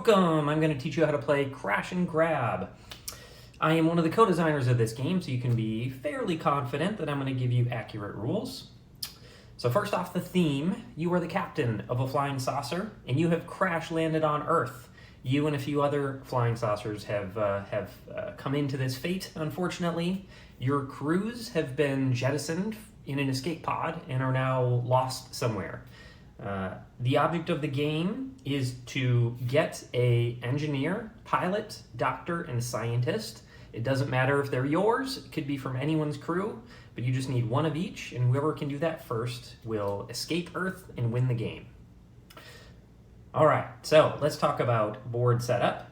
Welcome! I'm going to teach you how to play Crash and Grab. I am one of the co-designers of this game, so you can be fairly confident that I'm going to give you accurate rules. So first off, the theme. You are the captain of a flying saucer, and you have crash landed on Earth. You and a few other flying saucers have come into this fate, unfortunately. Your crews have been jettisoned in an escape pod and are now lost somewhere. The object of the game is to get an engineer, pilot, doctor, and scientist. It doesn't matter if they're yours, it could be from anyone's crew, but you just need one of each, and whoever can do that first will escape Earth and win the game. All right, so let's talk about board setup.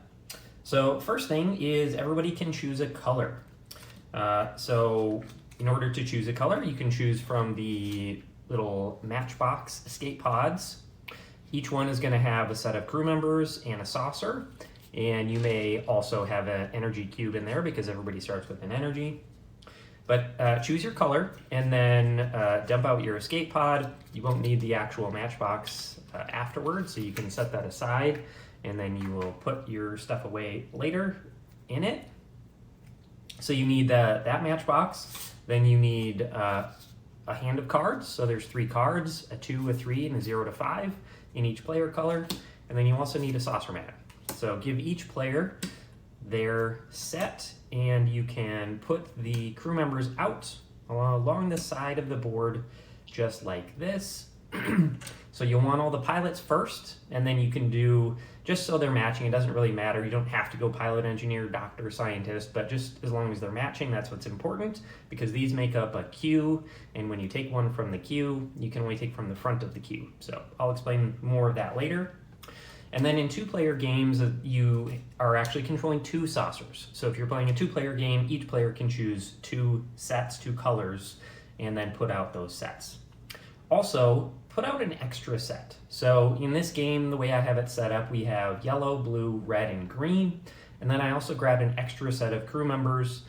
So first thing is everybody can choose a color. So in order to choose a color, you can choose from the little matchbox escape pods. Each one is going to have a set of crew members and a saucer, and you may also have an energy cube in there because everybody starts with an energy. But choose your color and then dump out your escape pod. You won't need the actual matchbox afterwards, so you can set that aside, and then you will put your stuff away later in it. So you need that matchbox. Then you need a hand of cards. So there's 3 cards, a 2, a 3, and a 0 to 5 in each player color. And then you also need a saucer mat. So give each player their set, and you can put the crew members out along the side of the board just like this. So you'll want all the pilots first, and then you can do, just so they're matching, it doesn't really matter. You don't have to go pilot, engineer, doctor, scientist, but just as long as they're matching, that's what's important, because these make up a queue, and when you take one from the queue, you can only take from the front of the queue. So I'll explain more of that later. And then in 2-player games, you are actually controlling 2 saucers. So if you're playing a 2-player game, each player can choose 2 sets, 2 colors, and then put out those sets. Also, put out an extra set. So in this game, the way I have it set up, we have yellow, blue, red, and green. And then I also grabbed an extra set of crew members.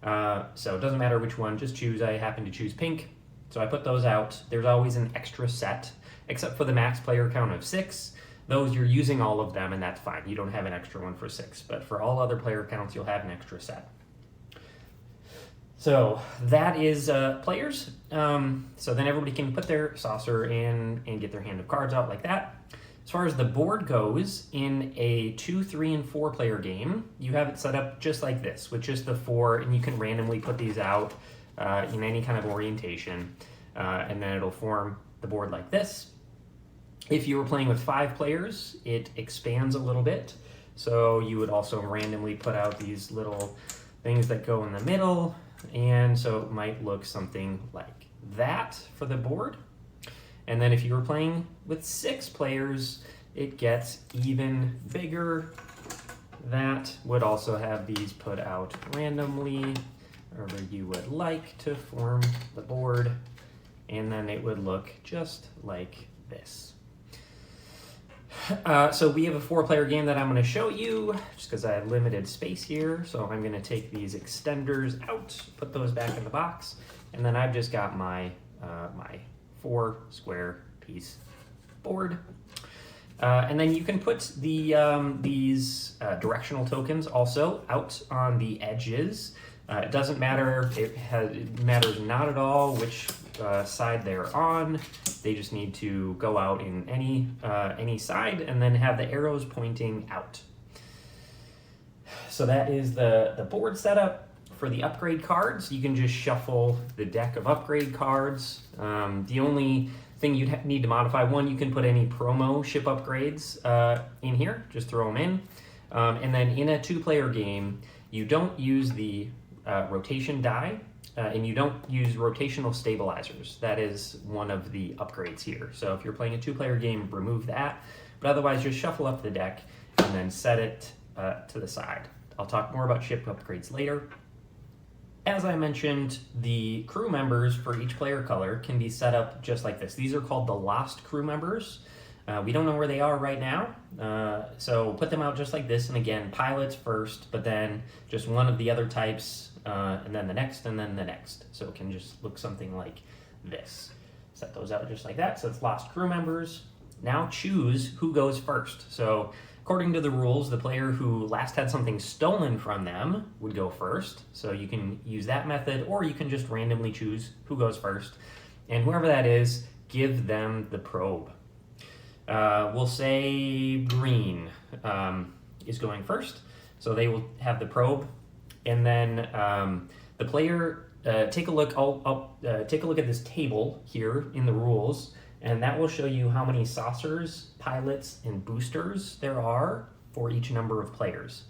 So it doesn't matter which one, just choose. I happen to choose pink. So I put those out. There's always an extra set, except for the max player count of 6. Those, you're using all of them, and that's fine. You don't have an extra one for 6. But for all other player counts, you'll have an extra set. So that is players. So then everybody can put their saucer in and get their hand of cards out like that. As far as the board goes, in a 2, 3, and 4-player game, you have it set up just like this, with just the 4, and you can randomly put these out in any kind of orientation, and then it'll form the board like this. If you were playing with 5 players, it expands a little bit. So you would also randomly put out these little things that go in the middle, and so it might look something like that for the board. And then if you were playing with 6 players, it gets even bigger. That would also have these put out randomly wherever you would like to form the board, and then it would look just like this. So we have a 4-player game that I'm going to show you, just because I have limited space here. So I'm going to take these extenders out, put those back in the box, and then I've just got my 4 square piece board. And then you can put these directional tokens also out on the edges. It doesn't matter, it matters not at all which side they're on. They just need to go out in any side and then have the arrows pointing out. So that is the board setup. For the upgrade cards, you can just shuffle the deck of upgrade cards. The only thing you'd need to modify, one, you can put any promo ship upgrades in here, just throw them in. And then in a 2-player game, you don't use the rotation die, and you don't use rotational stabilizers. That is one of the upgrades here. So if you're playing a 2-player game, remove that. But otherwise, just shuffle up the deck and then set it to the side. I'll talk more about ship upgrades later. As I mentioned, the crew members for each player color can be set up just like this. These are called the lost crew members. We don't know where they are right now, so put them out just like this, and again, pilots first, but then just one of the other types, and then the next, and then the next. So it can just look something like this. Set those out just like that, so it's lost crew members. Now choose who goes first. So According to the rules, the player who last had something stolen from them would go first. So you can use that method, or you can just randomly choose who goes first. And whoever that is, give them the probe. We'll say green is going first. So they will have the probe. And then the player, take a look. I'll take a look at this table here in the rules, and that will show you how many saucers, pilots, and boosters there are for each number of players.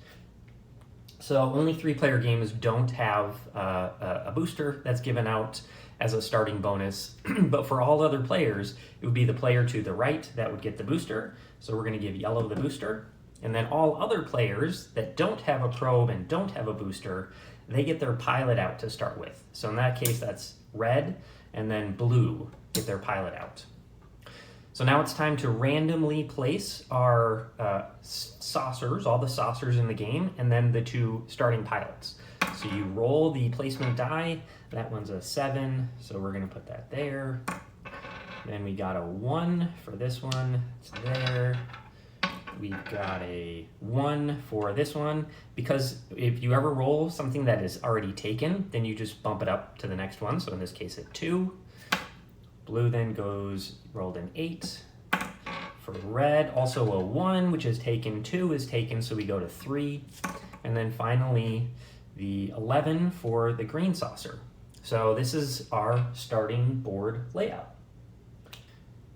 So only 3-player games don't have a booster that's given out as a starting bonus, but for all other players, it would be the player to the right that would get the booster. So we're going to give yellow the booster, and then all other players that don't have a probe and don't have a booster, they get their pilot out to start with. So in that case, that's red, and then blue get their pilot out. So now it's time to randomly place our saucers, all the saucers in the game, and then the 2 starting pilots. So you roll the placement die. That one's a 7, so we're going to put that there. Then we got a 1 for this one. It's there. We've got a 1 for this one, because if you ever roll something that is already taken, then you just bump it up to the next one. So in this case, a 2. Blue then goes rolled an 8. For red, also a 1, which is taken. 2 is taken, so we go to 3. And then finally, the 11 for the green saucer. So this is our starting board layout.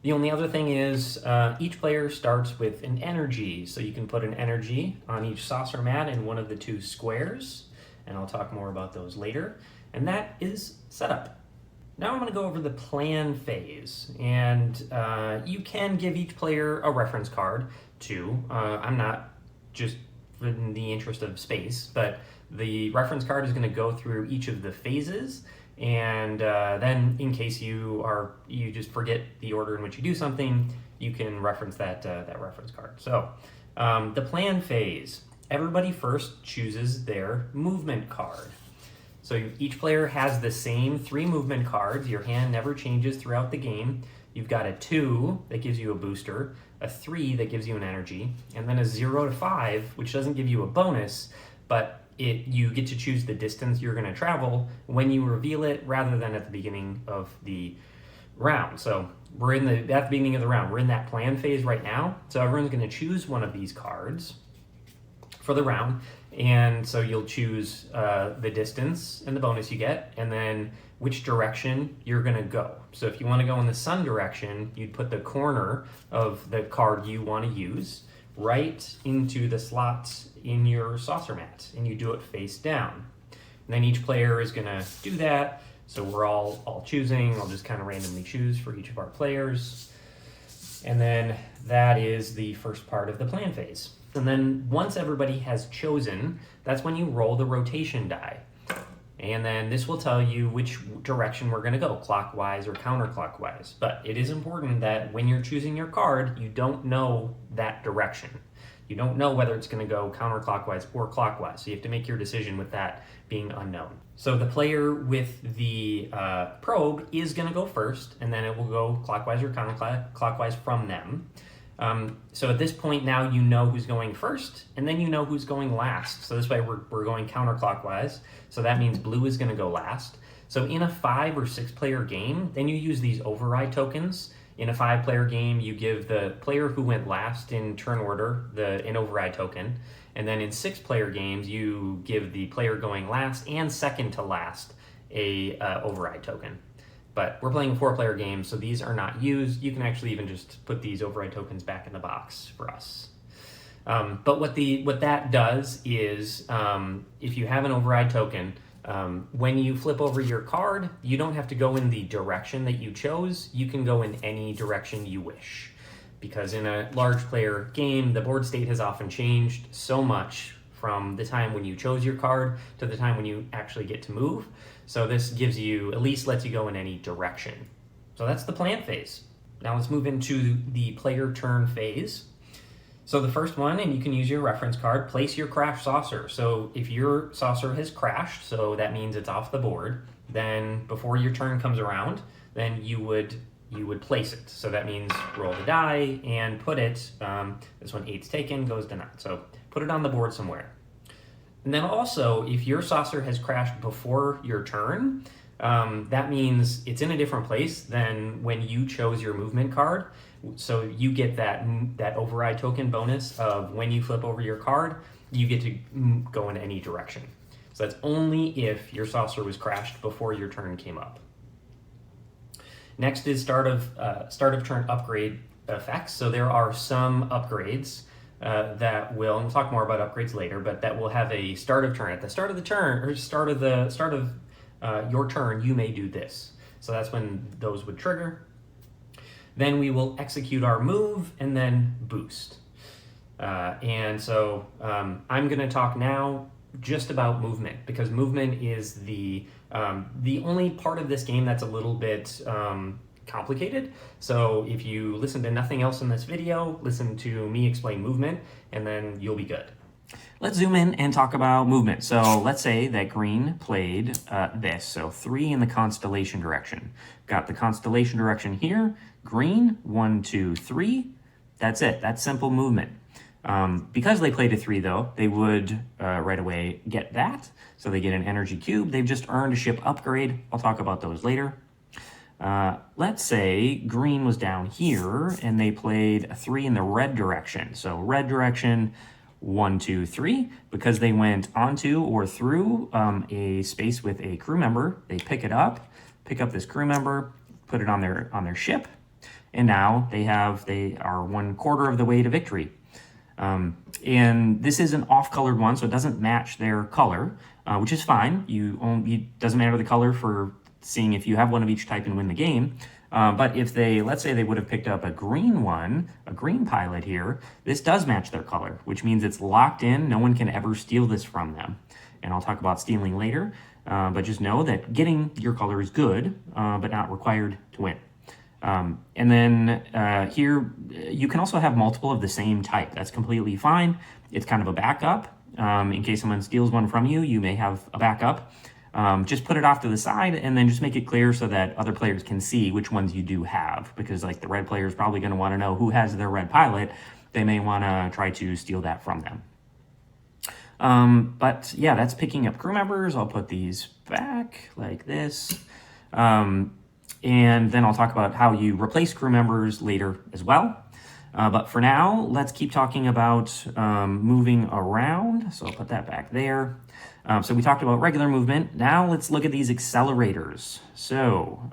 The only other thing is each player starts with an energy. So you can put an energy on each saucer mat in one of the 2 squares. And I'll talk more about those later. And that is setup. Now I'm going to go over the plan phase, and you can give each player a reference card too. I'm not, just in the interest of space, but the reference card is going to go through each of the phases, and then in case you just forget the order in which you do something, you can reference that reference card. So the plan phase, everybody first chooses their movement card. So each player has the same 3 movement cards. Your hand never changes throughout the game. You've got a 2 that gives you a booster, a 3 that gives you an energy, and then a 0 to 5, which doesn't give you a bonus, but you get to choose the distance you're going to travel when you reveal it, rather than at the beginning of the round. So we're at the beginning of the round. We're in that plan phase right now. So everyone's going to choose one of these cards for the round. And so you'll choose the distance and the bonus you get, and then which direction you're going to go. So if you want to go in the sun direction, you'd put the corner of the card you want to use right into the slots in your saucer mat, and you do it face down. And then each player is going to do that. So we're all choosing. I'll just kind of randomly choose for each of our players. And then that is the first part of the plan phase. And then once everybody has chosen, that's when you roll the rotation die. And then this will tell you which direction we're going to go, clockwise or counterclockwise. But it is important that when you're choosing your card, you don't know that direction. You don't know whether it's going to go counterclockwise or clockwise. So you have to make your decision with that being unknown. So the player with the probe is going to go first, and then it will go clockwise or counterclockwise from them. So at this point now you know who's going first, and then you know who's going last. So this way we're going counterclockwise. So that means blue is going to go last. So in a 5 or 6 player game, then you use these override tokens. In a 5-player game, you give the player who went last in turn order an override token. And then in 6-player games, you give the player going last and second to last a override token. But we're playing a 4-player game, so these are not used. You can actually even just put these override tokens back in the box for us. But what that does is, if you have an override token, when you flip over your card, you don't have to go in the direction that you chose. You can go in any direction you wish. Because in a large player game, the board state has often changed so much from the time when you chose your card to the time when you actually get to move. So this gives you, at least lets you go in any direction. So that's the plan phase. Now let's move into the player turn phase. So the first one, and you can use your reference card, place your crash saucer. So if your saucer has crashed, so that means it's off the board, then before your turn comes around, then you would you would place it. So that means roll the die and put it, this one 8's taken, goes to 9. So put it on the board somewhere. And then also, if your saucer has crashed before your turn, that means it's in a different place than when you chose your movement card. So you get that override token bonus of when you flip over your card, you get to go in any direction. So that's only if your saucer was crashed before your turn came up. Next is start of turn upgrade effects. So there are some upgrades that will, and we'll talk more about upgrades later, but that will have a start of turn. At the start of the turn, or start of your turn, you may do this. So that's when those would trigger. Then we will execute our move and then boost. And so I'm going to talk now just about movement, because movement is the only part of this game that's a little bit complicated. So if you listen to nothing else in this video, listen to me explain movement, and then you'll be good. Let's zoom in and talk about movement. So let's say that green played this. So 3 in the constellation direction. Got the constellation direction here. Green, 1, 2, 3. That's it. That's simple movement. Because they played a 3, though, they would right away get that. So they get an energy cube. They've just earned a ship upgrade. I'll talk about those later. Let's say green was down here and they played a 3 in the red direction. So red direction, 1, 2, 3. Because they went onto or through a space with a crew member, they pick up this crew member, put it on their ship, and now they are 1/4 of the way to victory. And this is an off-colored one, so it doesn't match their color, which is fine. It doesn't matter the color for seeing if you have one of each type and win the game. But if let's say they would have picked up a green one, a green pilot here, this does match their color, which means it's locked in. No one can ever steal this from them. And I'll talk about stealing later. But just know that getting your color is good, but not required to win. And then here, you can also have multiple of the same type. That's completely fine. It's kind of a backup. In case someone steals one from you, you may have a backup. Just put it off to the side and then just make it clear so that other players can see which ones you do have. Because like the red player is probably going to want to know who has their red pilot. They may want to try to steal that from them. But yeah, that's picking up crew members. I'll put these back like this. And then I'll talk about how you replace crew members later as well. But for now, let's keep talking about moving around. So I'll put that back there. So we talked about regular movement. Now let's look at these accelerators. So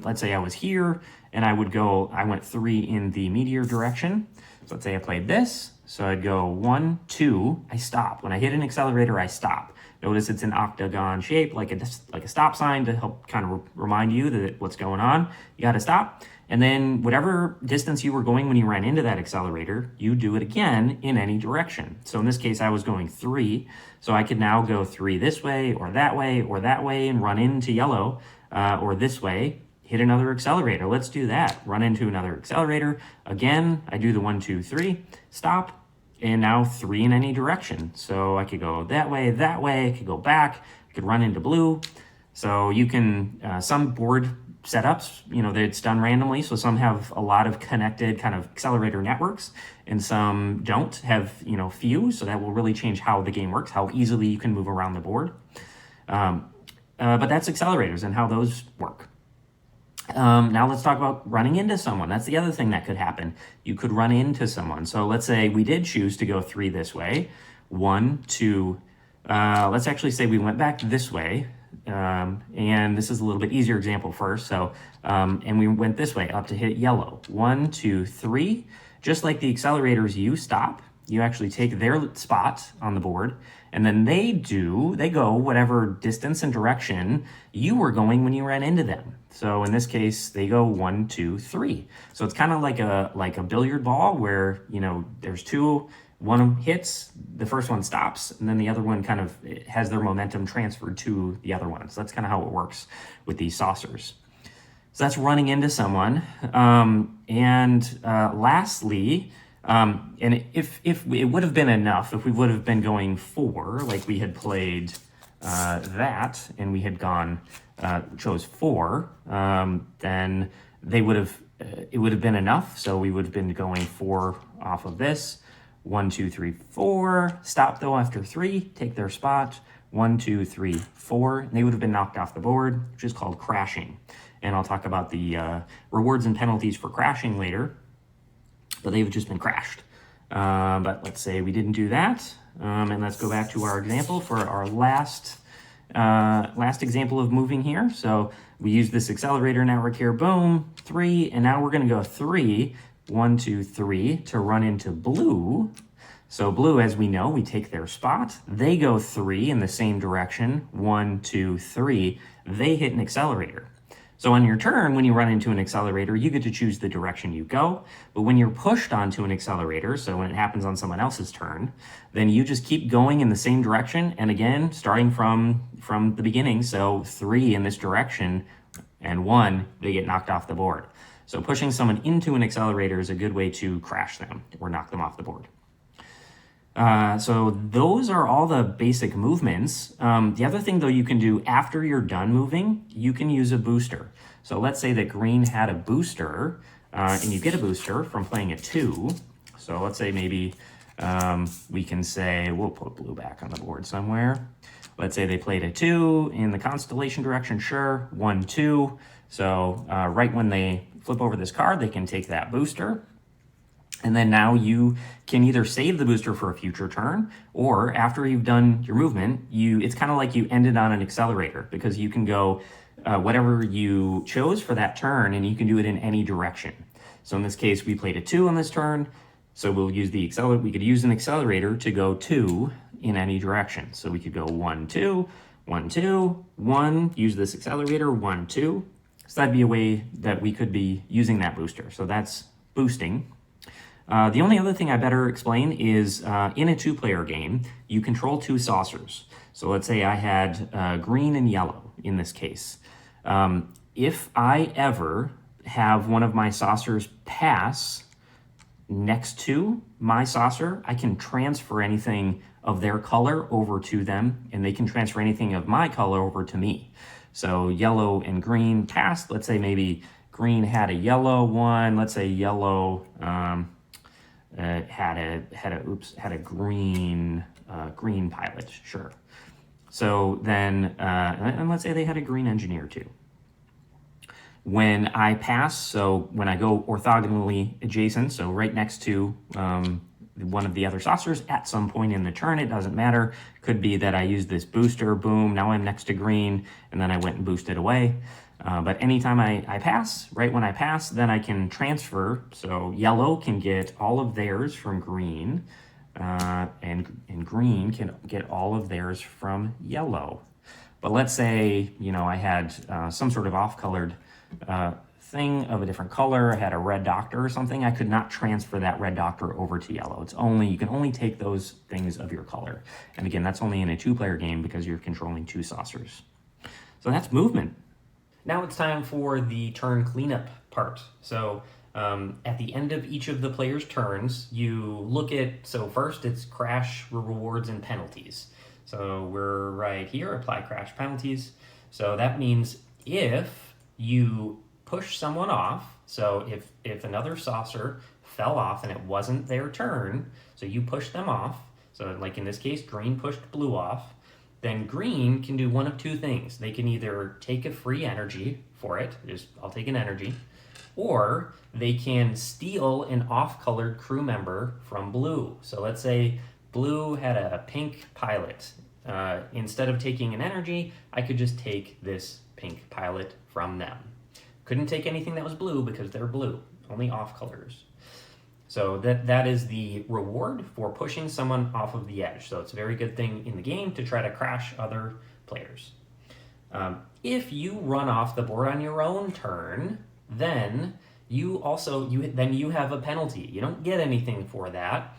let's say I was here and I went 3 in the meteor direction. So let's say I played this. So I'd go 1, 2, I stop. When I hit an accelerator, I stop. Notice it's an octagon shape, like a stop sign to help kind of remind you that what's going on. You got to stop. And then whatever distance you were going when you ran into that accelerator, you do it again in any direction. So in this case, I was going 3. So I could now go 3 this way or that way or that way and run into yellow, or this way, hit another accelerator. Let's do that. Run into another accelerator. Again, I do the 1, 2, 3, stop. And now 3 in any direction. So I could go that way, I could go back, I could run into blue. So you can, some board setups, it's done randomly. So some have a lot of connected kind of accelerator networks and some don't have, few. So that will really change how the game works, how easily you can move around the board. But that's accelerators and how those work. Now let's talk about running into someone. That's the other thing that could happen. You could run into someone. So let's say we did choose to go 3 this way. 1, 2, let's actually say we went back this way. And this is a little bit easier example first. So, and we went this way up to hit yellow. 1, 2, 3. Just like the accelerators, you stop. You actually take their spot on the board, and then they go whatever distance and direction you were going when you ran into them. So in this case, they go 1, 2, 3. So it's kind of like a billiard ball where, there's 2, one hits, the first one stops, and then the other one kind of has their momentum transferred to the other one. So that's kind of how it works with these saucers. So that's running into someone. Lastly, and if it would have been enough, if we would have been going 4, like we had played that, and we had chose 4, then they would have, it would have been enough. So we would have been going 4 off of this. 1, 2, 3, 4. Stop though after 3. Take their spot. 1, 2, 3, 4. And they would have been knocked off the board, which is called crashing. And I'll talk about the rewards and penalties for crashing later. But they've just been crashed. But let's say we didn't do that. And let's go back to our example for our last example of moving here. So we use this accelerator network here, boom, 3, and now we're gonna go 3, 1, 2, 3 to run into blue. So blue, as we know, we take their spot. They go 3 in the same direction, 1, 2, 3. They hit an accelerator. So on your turn, when you run into an accelerator, you get to choose the direction you go. But when you're pushed onto an accelerator, so when it happens on someone else's turn, then you just keep going in the same direction. And again, starting from the beginning, so 3 in this direction and 1, they get knocked off the board. So pushing someone into an accelerator is a good way to crash them or knock them off the board. So those are all the basic movements. The other thing though you can do after you're done moving, you can use a booster. So let's say that green had a booster, and you get a booster from playing a 2. So let's say maybe we can say, we'll put blue back on the board somewhere. Let's say they played a 2 in the constellation direction, sure, 1, 2. So right when they flip over this card, they can take that booster. And then now you can either save the booster for a future turn, or after you've done your movement, it's kind of like you ended on an accelerator, because you can go whatever you chose for that turn, and you can do it in any direction. So in this case, we played a 2 on this turn, so we'll use we could use an accelerator to go 2 in any direction. So we could go 1, 2, 1, 2, 1, use this accelerator, 1, 2. So that'd be a way that we could be using that booster. So that's boosting. The only other thing I better explain is in a 2-player game, you control 2 saucers. So let's say I had green and yellow in this case. If I ever have one of my saucers pass next to my saucer, I can transfer anything of their color over to them, and they can transfer anything of my color over to me. So yellow and green passed. Let's say maybe green had a yellow one. Let's say yellow had a green pilot, sure. So then, and let's say they had a green engineer too. When I pass, so when I go orthogonally adjacent, so right next to one of the other saucers at some point in the turn, it doesn't matter. Could be that I use this booster, boom, now I'm next to green, and then I went and boosted away. But anytime I pass, right when I pass, then I can transfer. So yellow can get all of theirs from green, and green can get all of theirs from yellow. But let's say, I had some sort of off-colored thing of a different color. I had a red doctor or something. I could not transfer that red doctor over to yellow. You can only take those things of your color. And again, that's only in a 2-player game because you're controlling 2 saucers. So that's movement. Now it's time for the turn cleanup part. So at the end of each of the players' turns, you look at, so first it's crash, rewards, and penalties. So we're right here, apply crash penalties. So that means if you push someone off, so if another saucer fell off and it wasn't their turn, so you push them off, so like in this case, green pushed blue off, then green can do one of 2 things. They can either take a free energy for it, I'll take an energy, or they can steal an off-colored crew member from blue. So let's say blue had a pink pilot. Instead of taking an energy, I could just take this pink pilot from them. Couldn't take anything that was blue because they're blue, only off colors. So that is the reward for pushing someone off of the edge. So it's a very good thing in the game to try to crash other players. If you run off the board on your own turn, then you have a penalty. You don't get anything for that.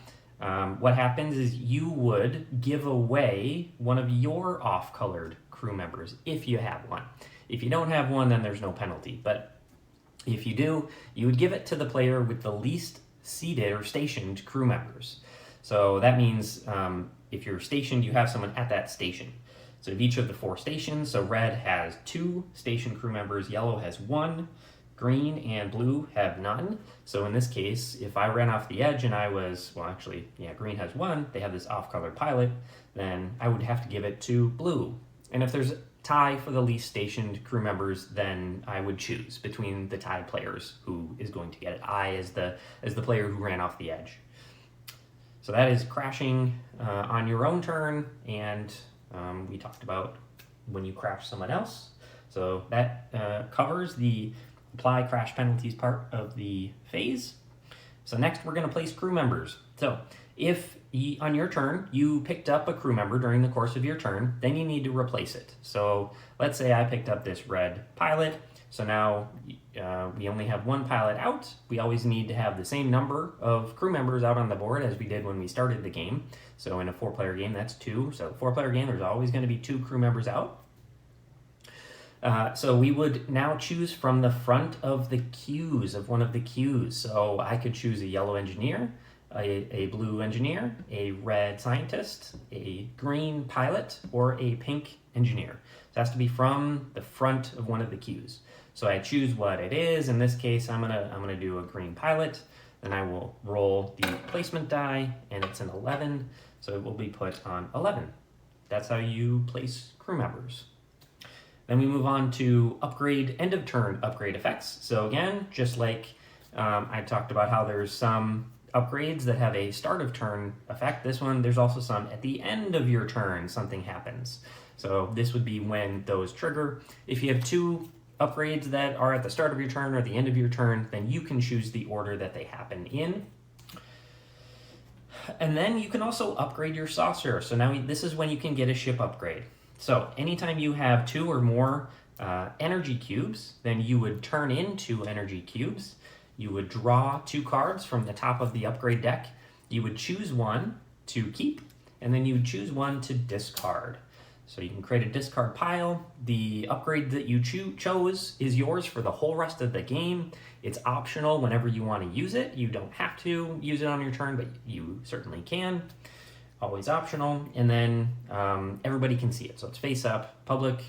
What happens is you would give away one of your off-colored crew members if you have one. If you don't have one, then there's no penalty. But if you do, you would give it to the player with the least seated or stationed crew members. So that means if you're stationed, you have someone at that station. So of each of the 4 stations, so red has 2 station crew members, yellow has 1, Green and blue have none. So in this case, if I ran off the edge and I was, well, actually, yeah, green has one, they have this off-color pilot, then I would have to give it to blue. And if there's a tie for the least stationed crew members, then I would choose between the tie players who is going to get it. I as the player who ran off the edge. So that is crashing on your own turn, and we talked about when you crash someone else. So that covers the apply crash penalties part of the phase. So next we're going to place crew members. So if on your turn you picked up a crew member during the course of your turn, then you need to replace it. So let's say I picked up this red pilot. So now we only have one pilot out. We always need to have the same number of crew members out on the board as we did when we started the game. So in a 4-player game, that's 2. So 4-player game, there's always going to be 2 crew members out. So we would now choose from the front of the queues, of one of the queues. So I could choose a yellow engineer, a blue engineer, a red scientist, a green pilot, or a pink engineer. It has to be from the front of one of the queues. So I choose what it is. In this case, I'm gonna do a green pilot. Then I will roll the placement die, and it's an 11, so it will be put on 11. That's how you place crew members. Then we move on to upgrade, end of turn upgrade effects. So again, just like I talked about how there's some upgrades that have a start of turn effect, this one, there's also some at the end of your turn, something happens. So this would be when those trigger. If you have 2 upgrades that are at the start of your turn or the end of your turn, then you can choose the order that they happen in. And then you can also upgrade your saucer. So now this is when you can get a ship upgrade. So anytime you have 2 or more energy cubes, then you would turn into energy cubes. You would draw 2 cards from the top of the upgrade deck. You would choose one to keep, and then you would choose one to discard. So you can create a discard pile. The upgrade that you chose is yours for the whole rest of the game. It's optional whenever you want to use it. You don't have to use it on your turn, but you certainly can. Always optional. And then everybody can see it. So it's face up, public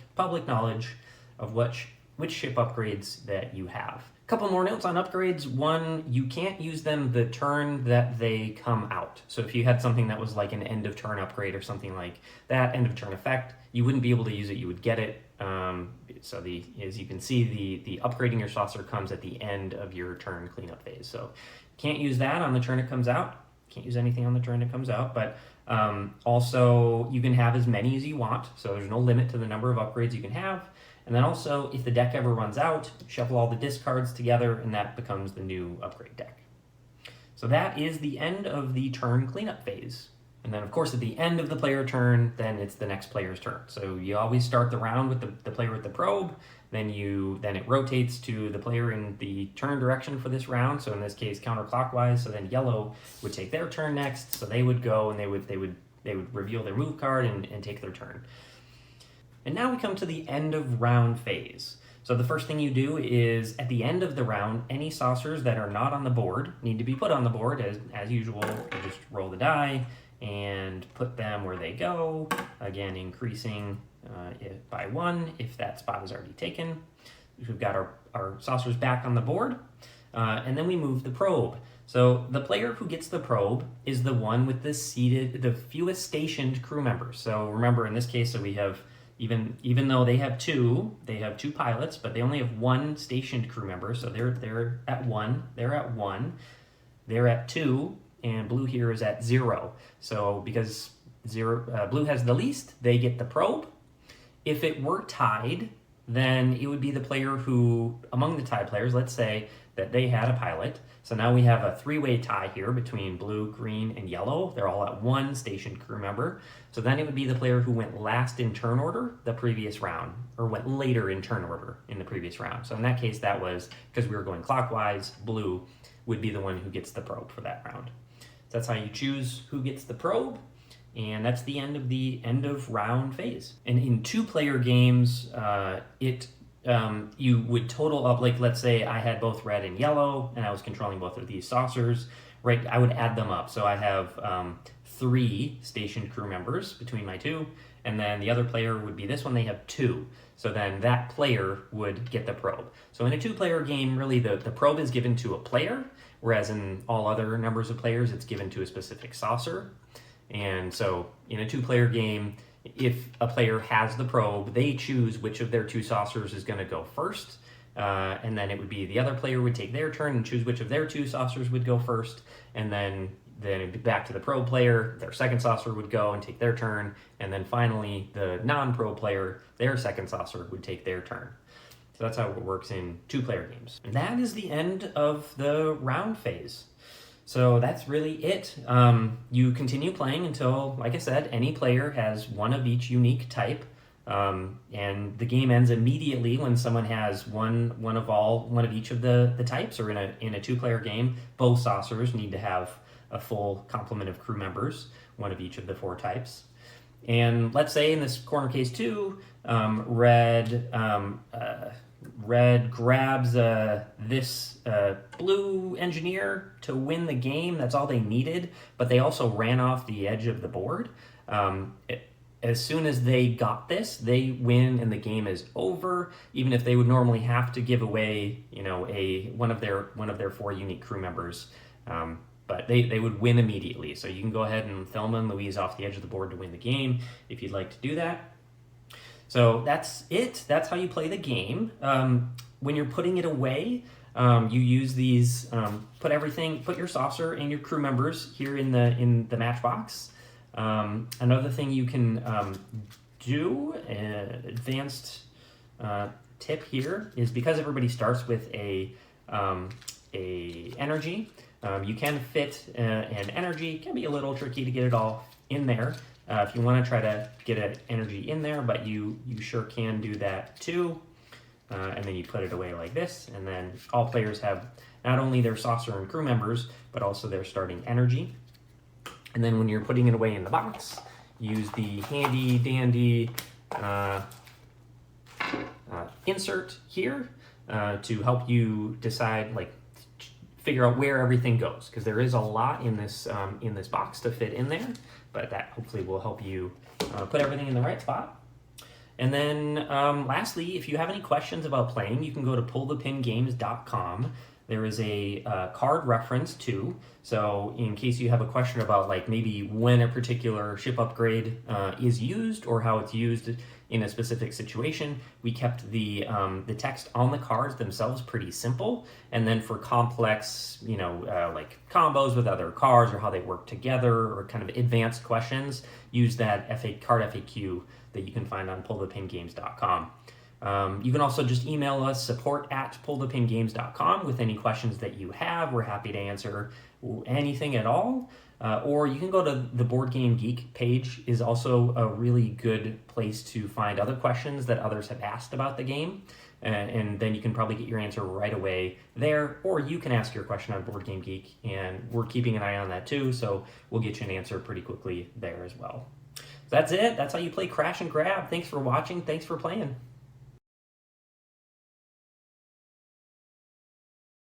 knowledge of which ship upgrades that you have. A couple more notes on upgrades. One, you can't use them the turn that they come out. So if you had something that was like an end of turn upgrade or something like that, end of turn effect, you wouldn't be able to use it. You would get it. So as you can see, the upgrading your saucer comes at the end of your turn cleanup phase. So can't use that on the turn it comes out. Can't use anything on the turn it comes out. But also you can have as many as you want. So there's no limit to the number of upgrades you can have. And then also, if the deck ever runs out, shuffle all the discards together, and that becomes the new upgrade deck. So that is the end of the turn cleanup phase. And then, of course, at the end of the player turn, then it's the next player's turn. So you always start the round with the player with the probe, then it rotates to the player in the turn direction for this round. So in this case, counterclockwise. So then yellow would take their turn next. So they would go and they would reveal their move card and take their turn. And now we come to the end of round phase. So the first thing you do is, at the end of the round, any saucers that are not on the board need to be put on the board. As usual, you just roll the die and put them where they go. Again, increasing it by 1 if that spot is already taken. We've got our saucers back on the board. And then we move the probe. So the player who gets the probe is the one with the fewest stationed crew members. So remember, in this case, so we have, even though they have 2 pilots, but they only have 1 stationed crew member. So they're at 1, they're at 1, they're at 2, and blue here is at 0. So because blue has the least, they get the probe. If it were tied, then it would be the player who, among the tie players, let's say that they had a pilot. So now we have a 3-way tie here between blue, green, and yellow. They're all at 1 stationed crew member. So then it would be the player who went last in turn order the previous round, or went later in turn order in the previous round. So in that case, that was, because we were going clockwise, blue would be the one who gets the probe for that round. So that's how you choose who gets the probe. And that's the end of round phase. And in 2-player games, you would total up, like let's say I had both red and yellow and I was controlling both of these saucers. right, I would add them up. So I have 3 stationed crew members between my 2, and then the other player would be this one, they have 2. So then that player would get the probe. So in a 2-player game, really the probe is given to a player, whereas in all other numbers of players, it's given to a specific saucer. And so in a 2-player game, if a player has the probe, they choose which of their 2 saucers is going to go first. And then it would be the other player would take their turn and choose which of their 2 saucers would go first. And then it'd be back to the probe player, their second saucer would go and take their turn. And then finally, the non-probe player, their second saucer would take their turn. So that's how it works in 2-player games. And that is the end of the round phase. So that's really it. You continue playing until, like I said, any player has one of each unique type. And the game ends immediately when someone has one of each of the types, or in a 2-player game, both saucers need to have a full complement of crew members, one of each of the 4 types. And let's say in this corner case 2, red grabs this blue engineer to win the game. That's all they needed, but they also ran off the edge of the board. As soon as they got this, they win and the game is over, even if they would normally have to give away, one of their 4 unique crew members. But they would win immediately. So you can go ahead and Thelma and Louise off the edge of the board to win the game if you'd like to do that. So that's it. That's how you play the game. When you're putting it away, you use these, put your saucer and your crew members here in the matchbox. Another thing you can do, advanced tip here, is because everybody starts with a energy, you can fit an energy. It can be a little tricky to get it all in there. If you want to try to get an energy in there, but you sure can do that too. And then you put it away like this, and then all players have not only their saucer and crew members, but also their starting energy. And then when you're putting it away in the box, use the handy dandy insert here to help you decide, figure out where everything goes, because there is a lot in this box to fit in there, but that hopefully will help you put everything in the right spot. And then lastly, if you have any questions about playing, you can go to pullthepingames.com. There is a card reference too, so in case you have a question about maybe when a particular ship upgrade is used or how it's used in a specific situation, we kept the text on the cards themselves pretty simple. And then for complex, combos with other cards or how they work together or kind of advanced questions, use that card FAQ that you can find on pullthepingames.com. You can also just email us, support@pullthepingames.com, with any questions that you have. We're happy to answer anything at all. Or you can go to the Board Game Geek page, is also a really good place to find other questions that others have asked about the game. And then you can probably get your answer right away there, or you can ask your question on Board Game Geek, and we're keeping an eye on that too, so we'll get you an answer pretty quickly there as well. So that's it. That's how you play Crash and Grab. Thanks for watching. Thanks for playing.